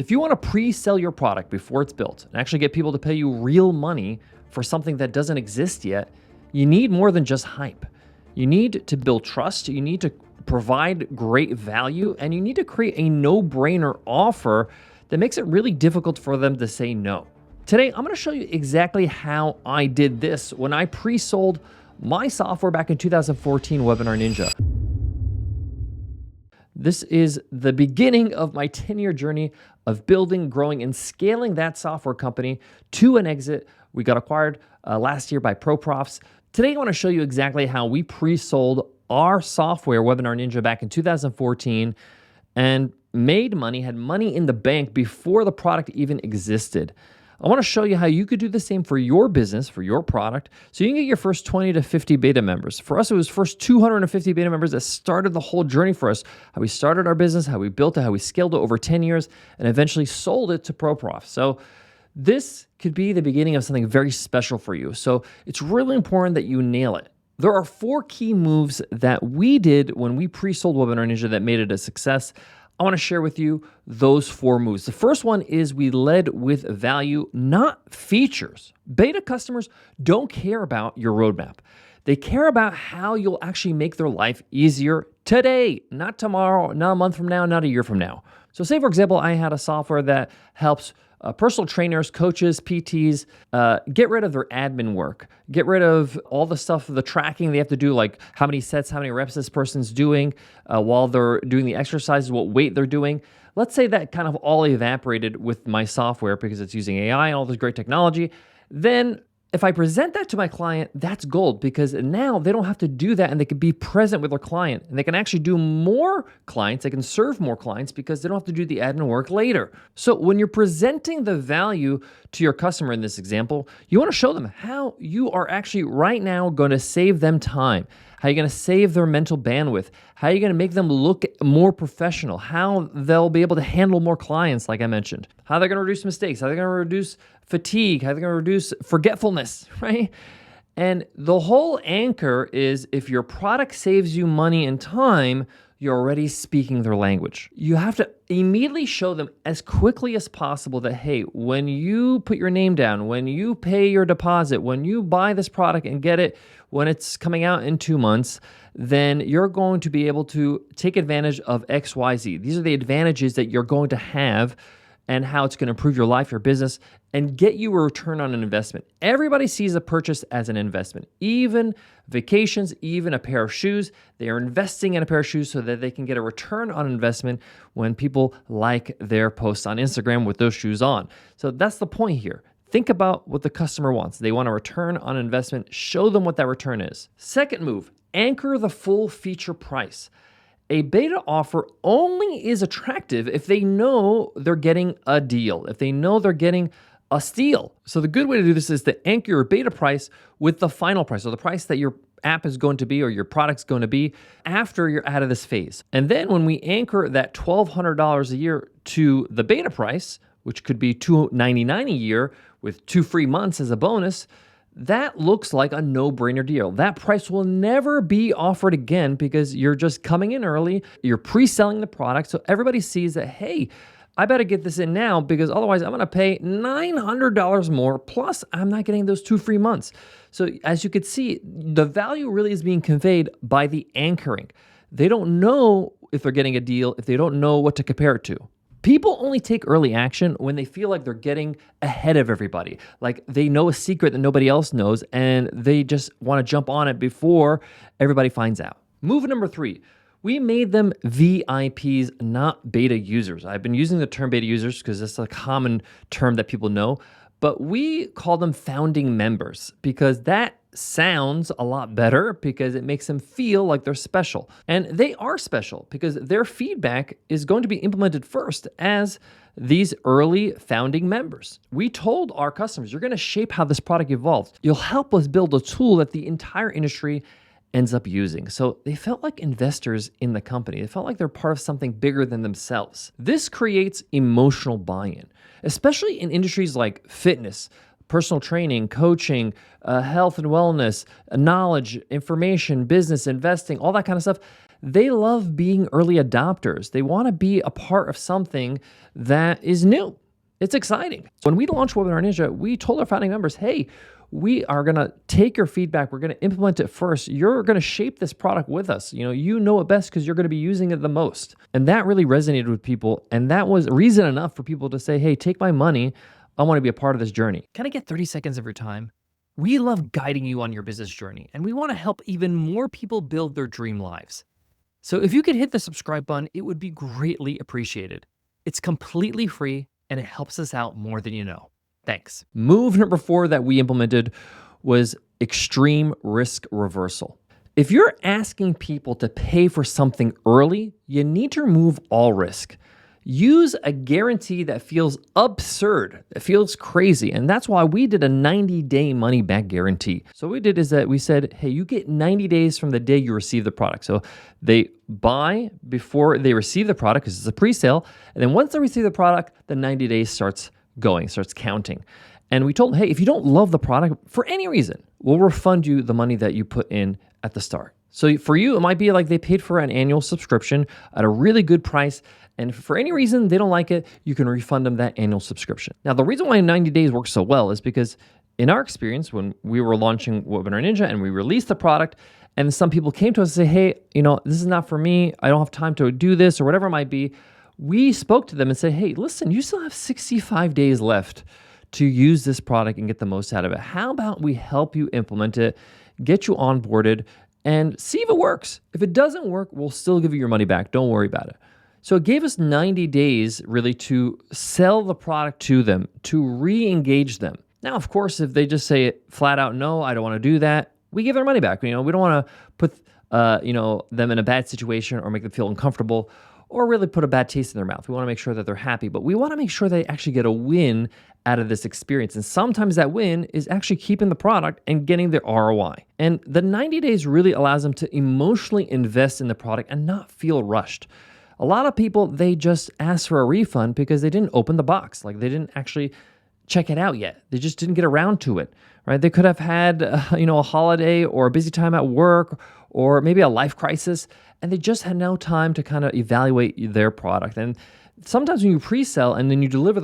If you want to pre-sell your product before it's built and actually get people to pay you real money for something that doesn't exist yet, you need more than just hype. You need to build trust, you need to provide great value, and you need to create a no-brainer offer that makes it really difficult for them to say no. Today, I'm going to show you exactly how I did this when I pre-sold my software back in 2014, WebinarNinja. This is the beginning of my 10-year journey of building, growing, and scaling that software company to an exit. We got acquired last year by ProProfs. Today, I want to show you exactly how we pre-sold our software, WebinarNinja, back in 2014 and made money, had money in the bank before the product even existed. I want to show you how you could do the same for your business, for your product, so you can get your first 20 to 50 beta members. For us, it was first 250 beta members that started the whole journey for us, how we started our business, how we built it, how we scaled it over 10 years, and eventually sold it to ProProf. So this could be the beginning of something very special for you. So it's really important that you nail it. There are 4 key moves that we did when we pre-sold WebinarNinja that made it a success. I want to share with you those 4 moves. The first one is we led with value, not features. Beta customers don't care about your roadmap. They care about how you'll actually make their life easier today, not tomorrow, not a month from now, not a year from now. So say, for example, I had a software that helps personal trainers, coaches, PTs, get rid of their admin work, get rid of all the stuff, the tracking they have to do, like how many sets, how many reps this person's doing while they're doing the exercises, what weight they're doing. Let's say that kind of all evaporated with my software because it's using AI and all this great technology. Then if I present that to my client, that's gold, because now they don't have to do that and they can be present with their client and they can actually do more clients. They can serve more clients because they don't have to do the admin work later. So when you're presenting the value to your customer in this example, you want to show them how you are actually right now going to save them time, how you're going to save their mental bandwidth, how you're going to make them look more professional, how they'll be able to handle more clients, like I mentioned, how they're going to reduce mistakes, how they're going to reduce fatigue, how they're going to reduce forgetfulness, right? And the whole anchor is if your product saves you money and time, you're already speaking their language. You have to immediately show them as quickly as possible that, hey, when you put your name down, when you pay your deposit, when you buy this product and get it when it's coming out in 2 months, then you're going to be able to take advantage of X, Y, Z. These are the advantages that you're going to have and how it's going to improve your life, your business, and get you a return on an investment. Everybody sees a purchase as an investment. Even vacations, even a pair of shoes, they are investing in a pair of shoes so that they can get a return on investment when people like their posts on Instagram with those shoes on. So that's the point here. Think about what the customer wants. They want a return on investment. Show them what that return is. Second move, anchor the full feature price. A beta offer only is attractive if they know they're getting a deal, if they know they're getting a steal. So the good way to do this is to anchor your beta price with the final price, or the price that your app is going to be or your product's going to be after you're out of this phase. And then when we anchor that $1,200 a year to the beta price, which could be $299 a year with 2 free months as a bonus, that looks like a no-brainer deal. That price will never be offered again because you're just coming in early, you're pre-selling the product, so everybody sees that, hey, I better get this in now because otherwise I'm going to pay $900 more, plus I'm not getting those 2 free months. So as you could see, the value really is being conveyed by the anchoring. They don't know if they're getting a deal if they don't know what to compare it to. People only take early action when they feel like they're getting ahead of everybody, like they know a secret that nobody else knows and they just want to jump on it before everybody finds out. Move number 3, we made them VIPs, not beta users. I've been using the term beta users because that's a common term that people know, but we call them founding members because that sounds a lot better because it makes them feel like they're special. And they are special because their feedback is going to be implemented first as these early founding members. We told our customers, you're going to shape how this product evolves. You'll help us build a tool that the entire industry ends up using. So they felt like investors in the company. They felt like they're part of something bigger than themselves. This creates emotional buy-in, especially in industries like fitness, personal training, coaching, health and wellness, knowledge, information, business, investing, all that kind of stuff. they love being early adopters. They want to be a part of something that is new. It's exciting. When we launched Webinar Ninja, we told our founding members, hey, we are going to take your feedback. We're going to implement it first. You're going to shape this product with us. You know it best because you're going to be using it the most. And that really resonated with people. And that was reason enough for people to say, hey, take my money. I want to be a part of this journey. Can I get 30 seconds of your time? We love guiding you on your business journey, and we want to help even more people build their dream lives. So if you could hit the subscribe button, it would be greatly appreciated. It's completely free, and it helps us out more than you know. Thanks. Move number 4 that we implemented was extreme risk reversal. If you're asking people to pay for something early, you need to remove all risk. Use a guarantee that feels absurd, that feels crazy. And that's why we did a 90-day money-back guarantee. So what we did is that we said, hey, you get 90 days from the day you receive the product. So they buy before they receive the product because it's a pre-sale. And then once they receive the product, the 90 days starts counting. And we told them, hey, if you don't love the product for any reason, we'll refund you the money that you put in at the start. So for you, it might be like they paid for an annual subscription at a really good price. And for any reason they don't like it, you can refund them that annual subscription. Now, the reason why 90 days works so well is because in our experience, when we were launching Webinar Ninja and we released the product, and some people came to us and say, hey, this is not for me. I don't have time to do this or whatever it might be. We spoke to them and said, hey, listen, you still have 65 days left to use this product and get the most out of it. How about we help you implement it, get you onboarded, and see if it works. If it doesn't work, we'll still give you your money back. Don't worry about it. So it gave us 90 days really to sell the product to them, to re-engage them. Now, of course, if they just say flat out, no, I don't want to do that, we give their money back. We don't want to put them in a bad situation or make them feel uncomfortable or really put a bad taste in their mouth. We want to make sure that they're happy, but we want to make sure they actually get a win out of this experience. And sometimes that win is actually keeping the product and getting the ROI. And the 90 days really allows them to emotionally invest in the product and not feel rushed. A lot of people, they just ask for a refund because they didn't open the box. Like they didn't actually check it out yet. They just didn't get around to it, right? They could have had, a holiday or a busy time at work or maybe a life crisis, and they just had no time to kind of evaluate their product. And sometimes when you pre-sell and then you deliver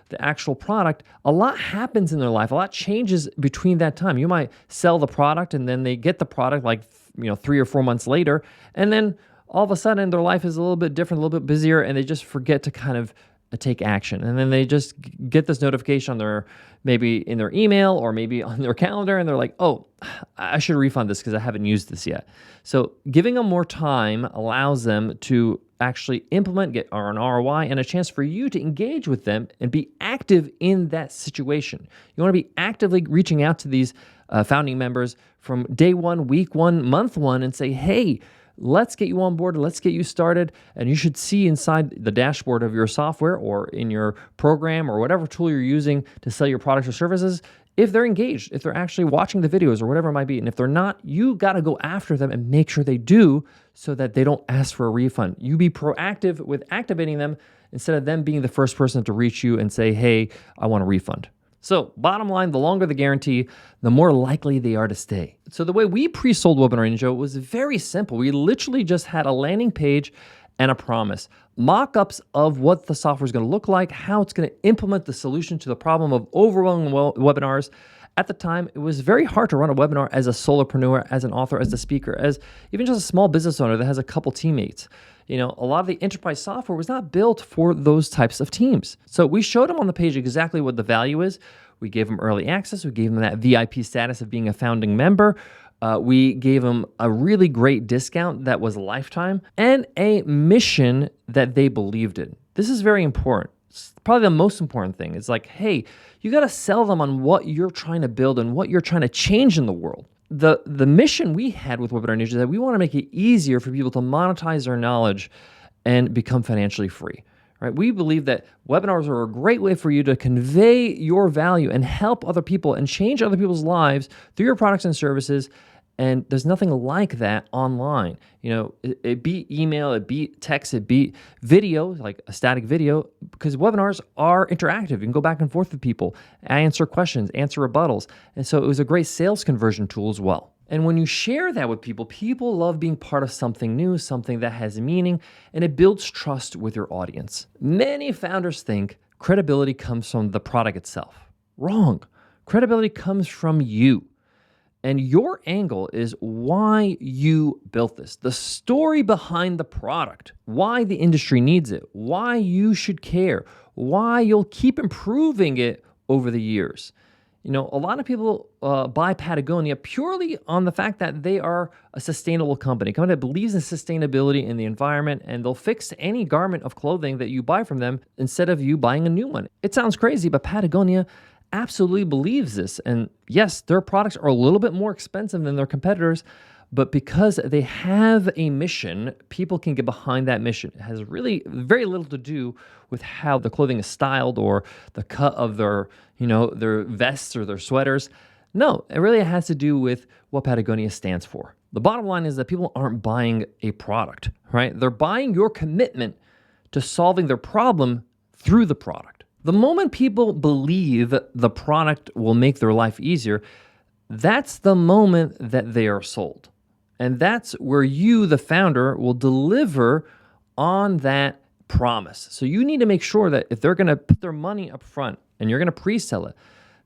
the actual product, a lot happens in their life. A lot changes between that time. You might sell the product and then they get the product 3 or 4 months later, and then all of a sudden their life is a little bit different, a little bit busier, and they just forget to kind of take action. And then they just get this notification on maybe in their email or maybe on their calendar, and they're like, oh, I should refund this because I haven't used this yet. So giving them more time allows them to actually implement, get an ROI, and a chance for you to engage with them and be active in that situation. You want to be actively reaching out to these founding members from day 1, week 1, month 1, and say, hey, let's get you on board. Let's get you started. And you should see inside the dashboard of your software or in your program or whatever tool you're using to sell your products or services, if they're engaged, if they're actually watching the videos or whatever it might be. And if they're not, you got to go after them and make sure they do so that they don't ask for a refund. You be proactive with activating them instead of them being the first person to reach you and say, hey, I want a refund. So bottom line, the longer the guarantee, the more likely they are to stay. So the way we pre-sold Webinar Ninja was very simple. We literally just had a landing page and a promise, mock-ups of what the software is going to look like, how it's going to implement the solution to the problem of overwhelming webinars. At the time, it was very hard to run a webinar as a solopreneur, as an author, as a speaker, as even just a small business owner that has a couple teammates. A lot of the enterprise software was not built for those types of teams. So we showed them on the page exactly what the value is. We gave them early access. We gave them that VIP status of being a founding member. We gave them a really great discount that was lifetime and a mission that they believed in. This is very important. It's probably the most important thing. It's like, hey, you got to sell them on what you're trying to build and what you're trying to change in the world. The mission we had with WebinarNinja is that we want to make it easier for people to monetize their knowledge and become financially free. Right? We believe that webinars are a great way for you to convey your value and help other people and change other people's lives through your products and services. And there's nothing like that online. It beat email, it beat text, it beat video, like a static video, because webinars are interactive. You can go back and forth with people, answer questions, answer rebuttals. And so it was a great sales conversion tool as well. And when you share that with people, people love being part of something new, something that has meaning, and it builds trust with your audience. Many founders think credibility comes from the product itself. Wrong. Credibility comes from you. And your angle is why you built this, the story behind the product, why the industry needs it, why you should care, why you'll keep improving it over the years. You know, a lot of people buy Patagonia purely on the fact that they are a sustainable company, a company that believes in sustainability in the environment, and they'll fix any garment of clothing that you buy from them instead of you buying a new one. It sounds crazy, but Patagonia absolutely believes this. And yes, their products are a little bit more expensive than their competitors, but because they have a mission, people can get behind that mission. It has really very little to do with how the clothing is styled or the cut of their, their vests or their sweaters. No, it really has to do with what Patagonia stands for. The bottom line is that people aren't buying a product, right? They're buying your commitment to solving their problem through the product. The moment people believe the product will make their life easier, that's the moment that they are sold. And that's where you, the founder, will deliver on that promise. So you need to make sure that if they're going to put their money up front and you're going to pre-sell it,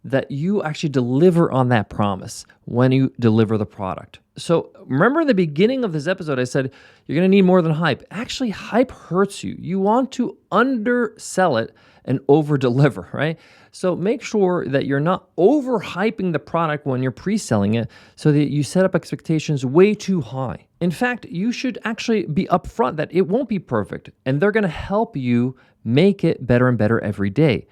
that you actually deliver on that promise when you deliver the product. So remember in the beginning of this episode, I said you're going to need more than hype. Actually, hype hurts you. You want to undersell it and over-deliver, right? So make sure that you're not overhyping the product when you're pre-selling it so that you set up expectations way too high. In fact, you should actually be upfront that it won't be perfect, and they're going to help you make it better and better every day.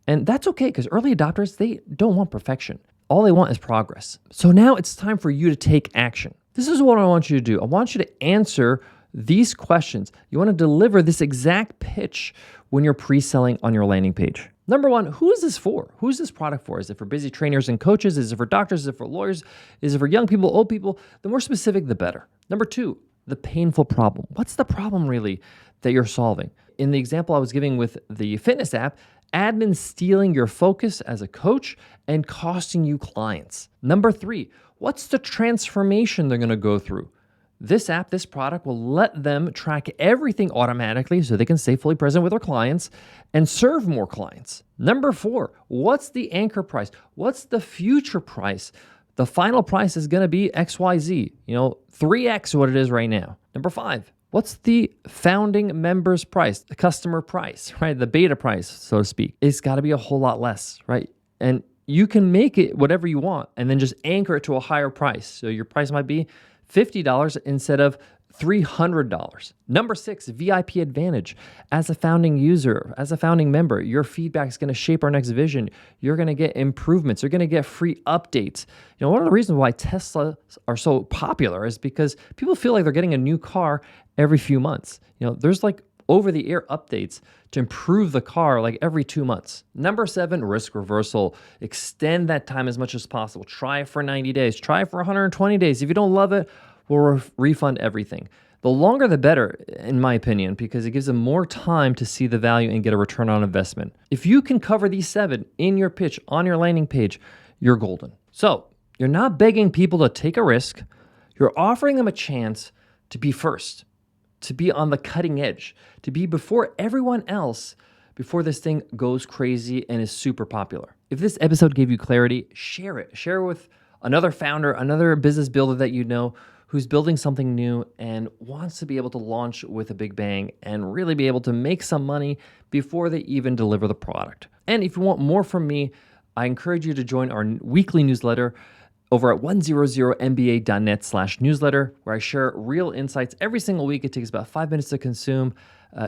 And that's okay, because early adopters, they don't want perfection. All they want is progress. So now it's time for you to take action. This is what I want you to do. I want you to answer these questions. You want to deliver this exact pitch when you're pre-selling on your landing page. Number one, who is this for? Who is this product for? Is it for busy trainers and coaches? Is it for doctors? Is it for lawyers? Is it for young people, old people? The more specific, the better. Number two, the painful problem. What's the problem really that you're solving? In the example I was giving with the fitness app, admin stealing your focus as a coach and costing you clients. Number three, what's the transformation they're going to go through? This app, this product will let them track everything automatically so they can stay fully present with their clients and serve more clients. Number four, what's the anchor price? What's the future price? The final price is going to be XYZ, 3X what it is right now. Number five, what's the founding member's price, the customer price, right? The beta price, so to speak. It's got to be a whole lot less, right? And you can make it whatever you want and then just anchor it to a higher price. So your price might be $50 instead of $300. Number six, VIP advantage. As a founding user, as a founding member, your feedback is going to shape our next vision. You're going to get improvements. You're going to get free updates. One of the reasons why Teslas are so popular is because people feel like they're getting a new car every few months. There's like over-the-air updates to improve the car like every 2 months. Number seven, risk reversal. Extend that time as much as possible. Try it for 90 days. Try it for 120 days. If you don't love it, we'll refund everything. The longer the better, in my opinion, because it gives them more time to see the value and get a return on investment. If you can cover these seven in your pitch on your landing page, you're golden. So you're not begging people to take a risk. You're offering them a chance to be first, to be on the cutting edge, to be before everyone else, before this thing goes crazy and is super popular. If this episode gave you clarity, share it. Share it with another founder, another business builder that you know who's building something new and wants to be able to launch with a big bang and really be able to make some money before they even deliver the product. And if you want more from me, I encourage you to join our weekly newsletter over at 100mba.net/newsletter, where I share real insights every single week. It takes about 5 minutes to consume.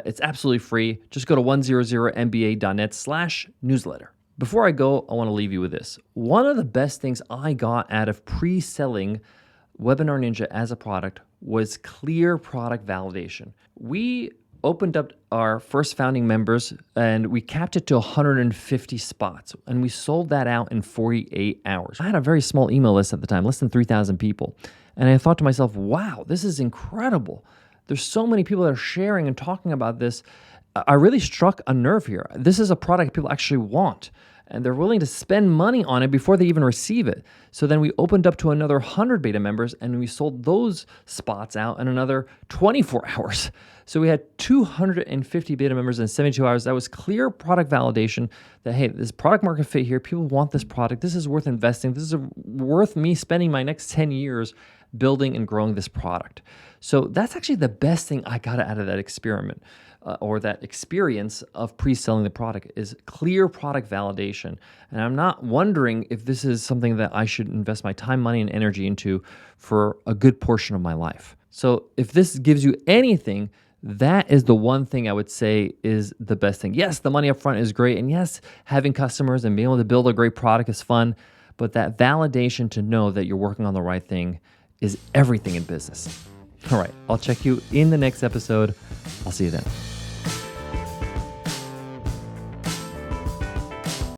It's absolutely free. Just go to 100mba.net/newsletter. Before I go, I want to leave you with this. One of the best things I got out of pre-selling WebinarNinja as a product was clear product validation. We opened up our first founding members and we capped it to 150 spots, and we sold that out in 48 hours. I had a very small email list at the time, less than 3,000 people. And I thought to myself, wow, this is incredible. There's so many people that are sharing and talking about this. I really struck a nerve here. This is a product people actually want. and they're willing to spend money on it before they even receive it. So then we opened up to another 100 beta members, and we sold those spots out in another 24 hours. So we had 250 beta members in 72 hours. That was clear product validation that, hey, this product market fit here. People want this product. This is worth investing. This is worth me spending my next 10 years building and growing this product. So that's actually the best thing I got out of that experiment. Or that experience of pre-selling the product is clear product validation. And I'm not wondering if this is something that I should invest my time, money, and energy into for a good portion of my life. So if this gives you anything, that is the one thing I would say is the best thing. Yes, the money up front is great. And yes, having customers and being able to build a great product is fun. But that validation to know that you're working on the right thing is everything in business. All right, I'll check you in the next episode. I'll see you then.